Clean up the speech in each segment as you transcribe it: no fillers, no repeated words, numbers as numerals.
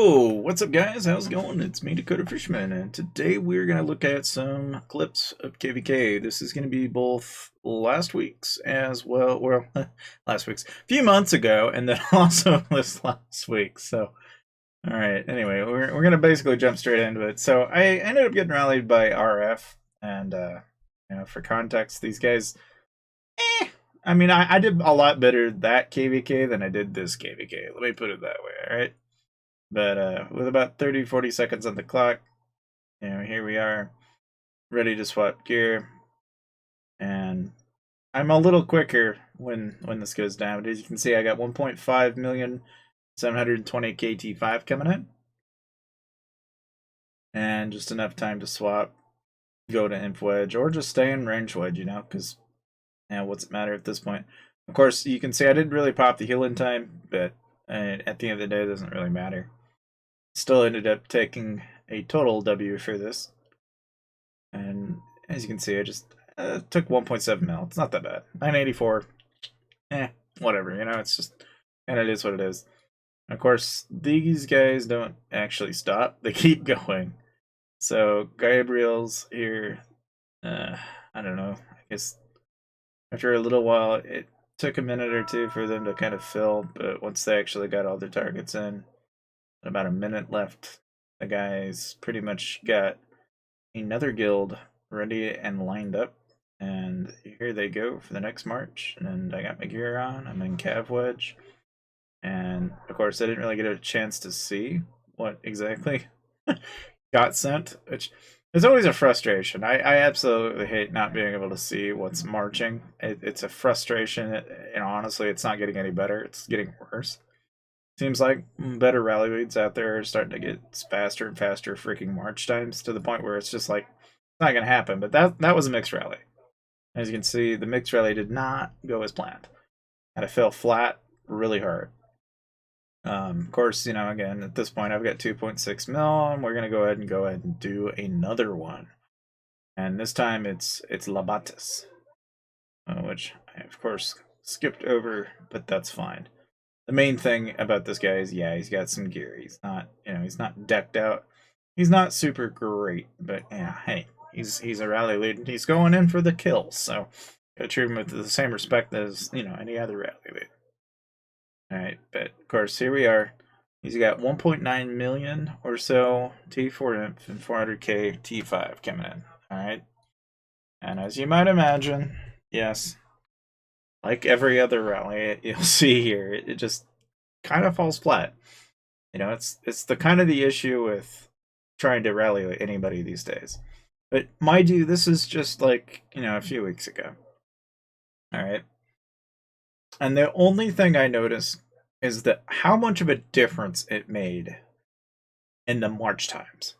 Yo, what's up guys? How's it going? It's me, Dakota Fishman, and today we're going to look at some clips of KVK. This is going to be both last week's as well, last week's, a few months ago, and then also this last week. So, alright, anyway, we're going to basically jump straight into it. So, I ended up getting rallied by RF, and, for context, these guys, I mean, I did a lot better that KVK than I did this KVK. Let me put it that way, alright? But with about 30-40 seconds on the clock, here we are, ready to swap gear. And I'm a little quicker when this goes down. But as you can see, I got 1.5 million 720 KT5 coming in. And just enough time to swap, go to inf wedge, or just stay in range wedge, because what's it matter at this point? Of course, you can see I didn't really pop the healing time, but at the end of the day, it doesn't really matter. Still ended up taking a total W for this. And as you can see, I just took 1.7 mil. It's not that bad. 984. Whatever, it's just, and it is what it is. Of course, these guys don't actually stop. They keep going. So, Gabriel's here, I don't know, I guess after a little while, it took a minute or two for them to kind of fill, but once they actually got all their targets in, about a minute left, the guys pretty much got another guild ready and lined up, and here they go for the next march. And I got my gear on, I'm in cav wedge, and of course I didn't really get a chance to see what exactly got sent, which is always a frustration. I absolutely hate not being able to see what's marching. It's a frustration, honestly it's not getting any better, it's getting worse. Seems like better rally leads out there are starting to get faster and faster freaking march times to the point where it's just like, it's not going to happen. But that was a mixed rally. As you can see, the mixed rally did not go as planned. And I fell flat really hard. Of course, again, at this point, I've got 2.6 mil, and we're going to go ahead and do another one. And this time it's Labatis, which I, of course, skipped over, but that's fine. The main thing about this guy is, he's got some gear. He's not, he's not decked out. He's not super great, but hey, he's a rally lead, and he's going in for the kills. So gotta treat him with the same respect as any other rally lead. All right, but of course here we are. He's got 1.9 million or so T4 imp and 400k T5 coming in. All right, and as you might imagine, yes, like every other rally you'll see here, it just kind of falls flat. It's the kind of the issue with trying to rally anybody these days. But mind you, this is just like, a few weeks ago. Alright. And the only thing I noticed is that how much of a difference it made in the march times.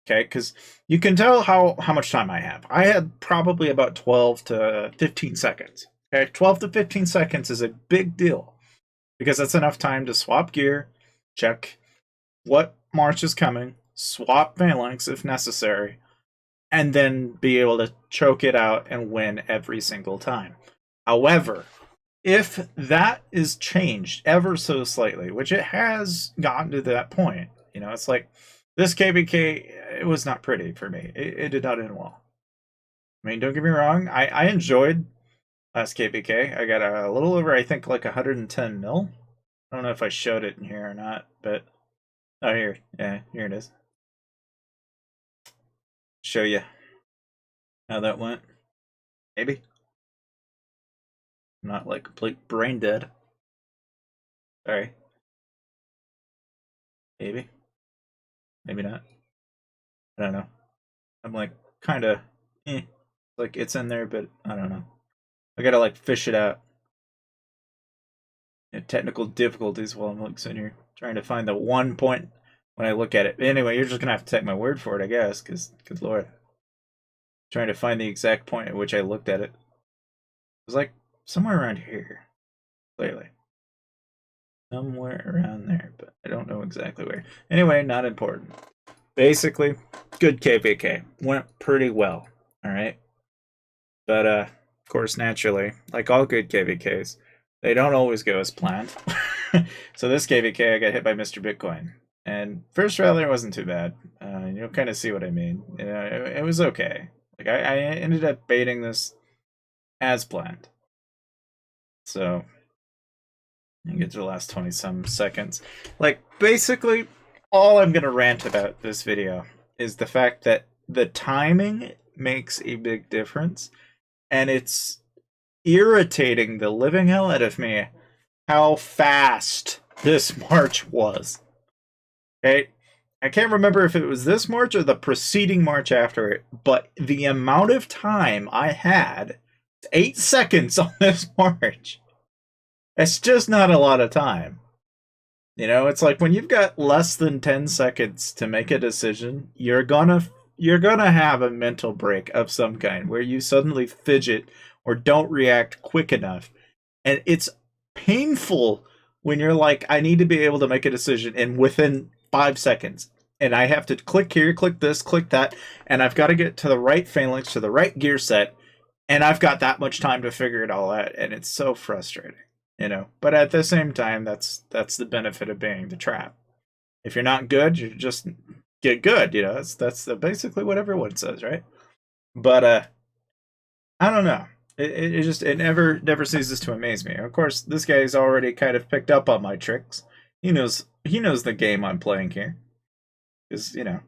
Okay, because you can tell how much time I have. I had probably about 12 to 15 seconds. Okay, 12 to 15 seconds is a big deal, because that's enough time to swap gear, check what march is coming, swap phalanx if necessary, and then be able to choke it out and win every single time. However, if that is changed ever so slightly, which it has gotten to that point, it's like this KVK, it was not pretty for me. It did not end well. I mean, don't get me wrong, I enjoyed last KVK. I got a little over, I think, like 110 mil. I don't know if I showed it in here or not, but oh, here it is. Show you how that went. Maybe. I'm not like complete brain dead. Sorry. Maybe. Maybe not. I don't know. I'm like kind of like it's in there, but I don't know. I gotta like fish it out. Technical difficulties while I'm like sitting here trying to find the one point when I look at it. Anyway, you're just gonna have to take my word for it, I guess, because good lord, trying to find the exact point at which I looked at it. It was like somewhere around here, clearly, somewhere around there, but I don't know exactly where. Anyway, not important. Basically, good KVK, went pretty well. All right, but of course, naturally, like all good KVKs, they don't always go as planned. So this KVK, I got hit by Mr. Bitcoin, And first rally wasn't too bad. You'll kind of see what I mean. It was okay. Like I ended up baiting this as planned. So you get to the last 20 some seconds. Like basically all I'm gonna rant about this video is the fact that the timing makes a big difference, and it's irritating the living hell out of me how fast this march was. Okay? I can't remember if it was this march or the preceding march after it, but the amount of time I had, 8 seconds on this march. It's just not a lot of time. You know, it's like when you've got less than 10 seconds to make a decision, you're gonna have a mental break of some kind where you suddenly fidget or don't react quick enough. And it's painful when you're like, I need to be able to make a decision and within 5 seconds. And I have to click here, click this, click that, and I've got to get to the right phalanx, to the right gear set, and I've got that much time to figure it all out, and it's so frustrating, you know. But at the same time, that's the benefit of being the trap. If you're not good, you just get good, you know. That's basically what everyone says, right? But I don't know. It never ceases to amaze me. Of course, this guy's already kind of picked up on my tricks. He knows the game I'm playing here. Because, you know,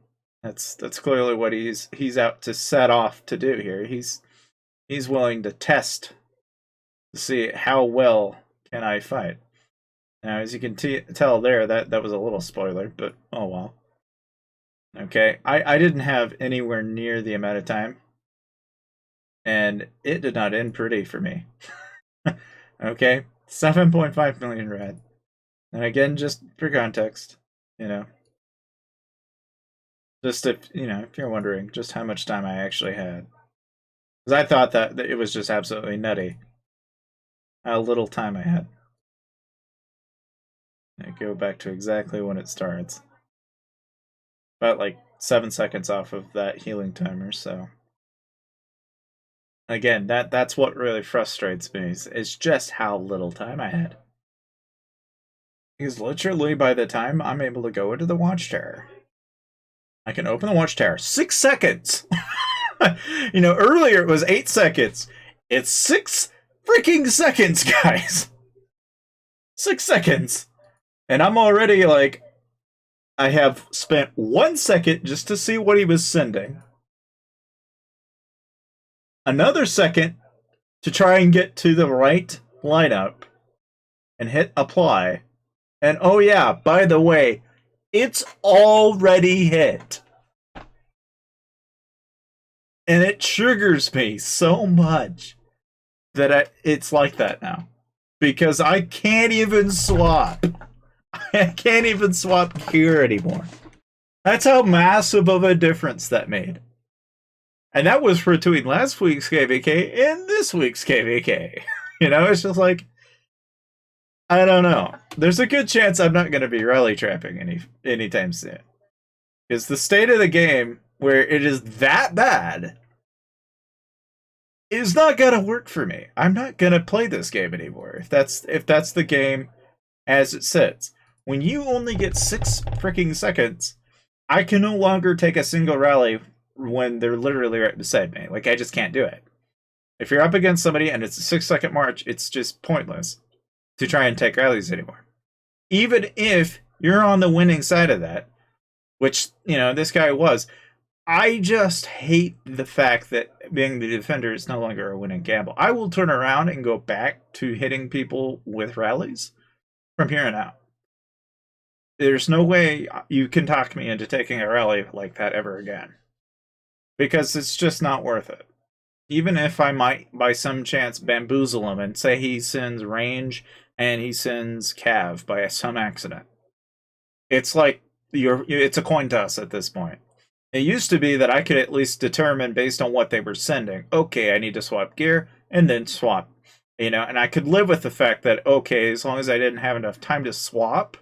that's clearly what he's out to set off to do here. He's willing to test to see how well can I fight. Now, as you can tell there, that was a little spoiler, but oh well. Okay, I didn't have anywhere near the amount of time, and it did not end pretty for me. Okay, 7.5 million red. And again, just for context, you know. Just if you're wondering just how much time I actually had. Because I thought that it was just absolutely nutty how little time I had. I go back to exactly when it starts. About like 7 seconds off of that healing timer, so. Again, that's what really frustrates me, is just how little time I had. Because literally by the time I'm able to go into the watchtower, I can open the watchtower. 6 seconds! You know, earlier it was 8 seconds. It's 6 freaking seconds, guys! 6 seconds! And I'm already like, I have spent 1 second just to see what he was sending. Another second to try and get to the right lineup and hit apply. And oh yeah, by the way, it's already hit. And it triggers me so much that it's like that now. Because I can't even swap. I can't even swap gear anymore. That's how massive of a difference that made. And that was between last week's KVK and this week's KVK. You know, it's just like, I don't know. There's a good chance I'm not going to be rally trapping anytime soon. Because the state of the game, where it is that bad, is not going to work for me. I'm not going to play this game anymore. If that's the game as it sits. When you only get 6 freaking seconds, I can no longer take a single rally when they're literally right beside me. Like, I just can't do it. If you're up against somebody and it's a 6-second march, it's just pointless to try and take rallies anymore. Even if you're on the winning side of that, which, you know, this guy was, I just hate the fact that being the defender is no longer a winning gamble. I will turn around and go back to hitting people with rallies from here on out. There's no way you can talk me into taking a rally like that ever again. Because it's just not worth it. Even if I might, by some chance, bamboozle him and say he sends range and he sends cav by some accident. It's like, it's a coin toss at this point. It used to be that I could at least determine based on what they were sending, okay, I need to swap gear, and then swap. You know, and I could live with the fact that, okay, as long as I didn't have enough time to swap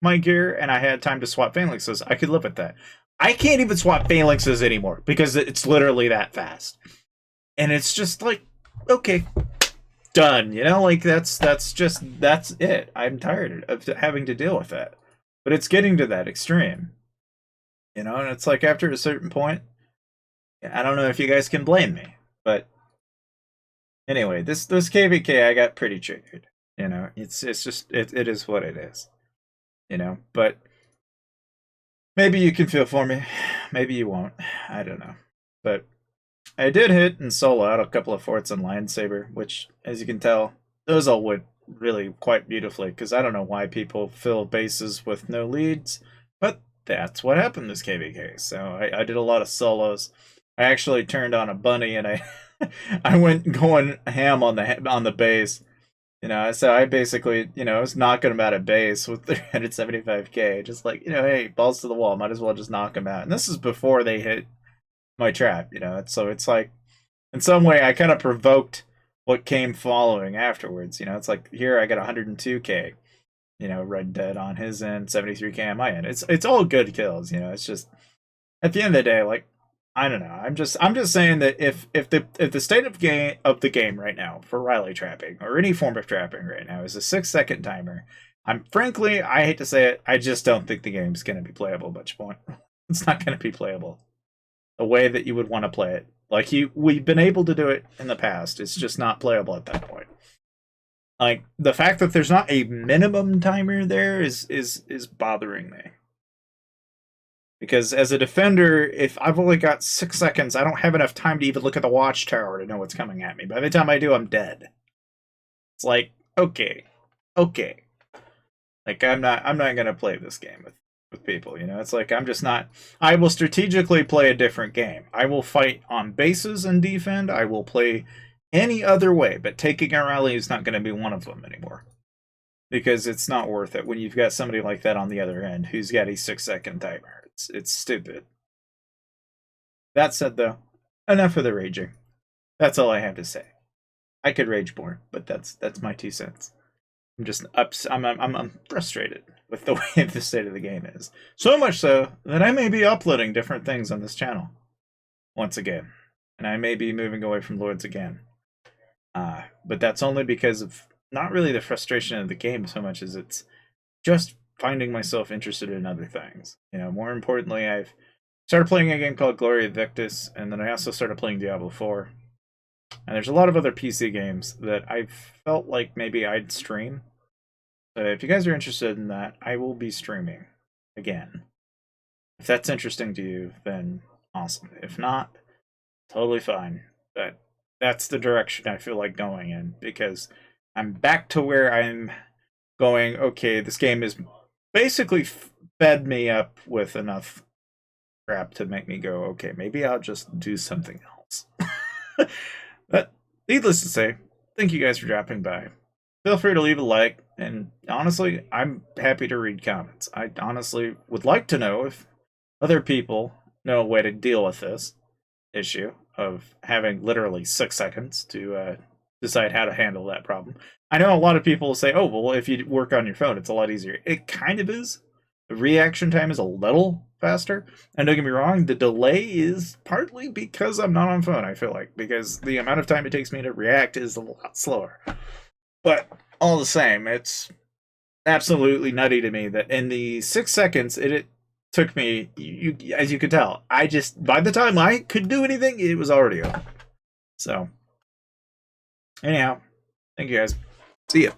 my gear and I had time to swap phalanxes, I could live with that. I can't even swap phalanxes anymore because it's literally that fast. And it's just like, okay, done. You know, like that's it. I'm tired of having to deal with that. But it's getting to that extreme, you know, and it's like after a certain point, I don't know if you guys can blame me, but anyway, this KVK I got pretty triggered. You know, it's just it is what it is. You know, but maybe you can feel for me, maybe you won't. I don't know, but I did hit and solo out a couple of forts on Lion Saber, which, as you can tell, those all went really quite beautifully. Because I don't know why people fill bases with no leads, but that's what happened this KVK. So I did a lot of solos. I actually turned on a bunny and I I went going ham on the base. You know, so I basically, you know, I was knocking him out of base with 375k, just like, you know, hey, balls to the wall, might as well just knock him out. And this is before they hit my trap, you know. So it's like, in some way, I kind of provoked what came following afterwards. You know, it's like here I got 102k, you know, Red Dead on his end, 73k on my end. It's all good kills, you know. It's just at the end of the day, like, I don't know. I'm just saying that if the state of the game right now for Riley trapping or any form of trapping right now is a 6-second timer, I'm frankly, I hate to say it, I just don't think the game's going to be playable much point. It's not going to be playable the way that you would want to play it. Like we've been able to do it in the past. It's just not playable at that point. Like the fact that there's not a minimum timer there is bothering me. Because as a defender, if I've only got 6 seconds, I don't have enough time to even look at the watchtower to know what's coming at me. By the time I do, I'm dead. It's like, okay. Like I'm not gonna play this game with people, you know. It's like I'm just not. I will strategically play a different game. I will fight on bases and defend. I will play any other way, but taking a rally is not going to be one of them anymore. Because it's not worth it when you've got somebody like that on the other end who's got a 6-second timer. It's stupid. That said, though, enough of the raging. That's all I have to say. I could rage more, but that's my 2 cents. I'm just I'm frustrated with the way the state of the game is. So much so that I may be uploading different things on this channel once again, and I may be moving away from Lords again. But that's only because of not really the frustration of the game so much as it's just finding myself interested in other things. You know, more importantly, I've started playing a game called Glory Victus, and then I also started playing Diablo 4. And there's a lot of other PC games that I felt like maybe I'd stream. So if you guys are interested in that, I will be streaming again. If that's interesting to you, then awesome. If not, totally fine. But that's the direction I feel like going in, because I'm back to where I'm going, okay, this game is basically fed me up with enough crap to make me go, okay, maybe I'll just do something else. But needless to say, thank you guys for dropping by. Feel free to leave a like, and honestly, I'm happy to read comments. I honestly would like to know if other people know a way to deal with this issue of having literally 6 seconds to decide how to handle that problem. I know a lot of people will say, oh, well, if you work on your phone, it's a lot easier. It kind of is. The reaction time is a little faster. And don't get me wrong, the delay is partly because I'm not on phone, I feel like, because the amount of time it takes me to react is a lot slower. But all the same, it's absolutely nutty to me that in the 6 seconds it took me, as you could tell, by the time I could do anything, it was already over. So, anyhow, thank you guys. See ya.